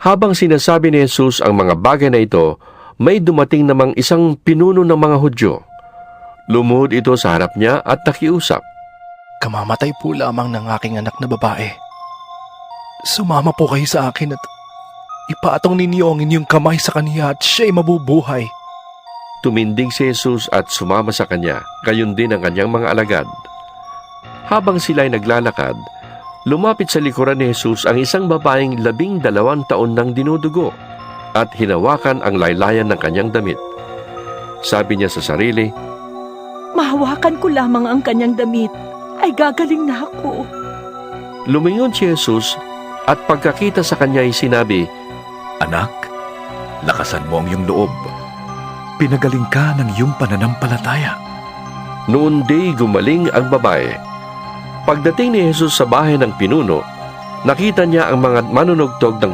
Habang sinasabi ni Jesus ang mga bagay na ito, may dumating namang isang pinuno ng mga Hudyo. Lumuhod ito sa harap niya at nakiusap. Kamamatay po lamang ng aking anak na babae. Sumama po kayo sa akin at ipatong ninyo ang inyong kamay sa kaniya at siya'y mabubuhay. Tumindig si Jesus at sumama sa kanya, gayon din ang kanyang mga alagad. Habang sila'y naglalakad, lumapit sa likuran ni Jesus ang isang babaeng 12 taon nang dinudugo at hinawakan ang laylayan ng kanyang damit. Sabi niya sa sarili, Mahawakan ko lamang ang kanyang damit, ay gagaling na ako. lumingon si Jesus at pagkakita sa kanya ay sinabi, Anak, lakasan mo ang iyong loob. Pinagaling ka ng iyong pananampalataya. Noon di gumaling ang babae. Pagdating ni Jesus sa bahay ng pinuno, nakita niya ang mga manunugtog ng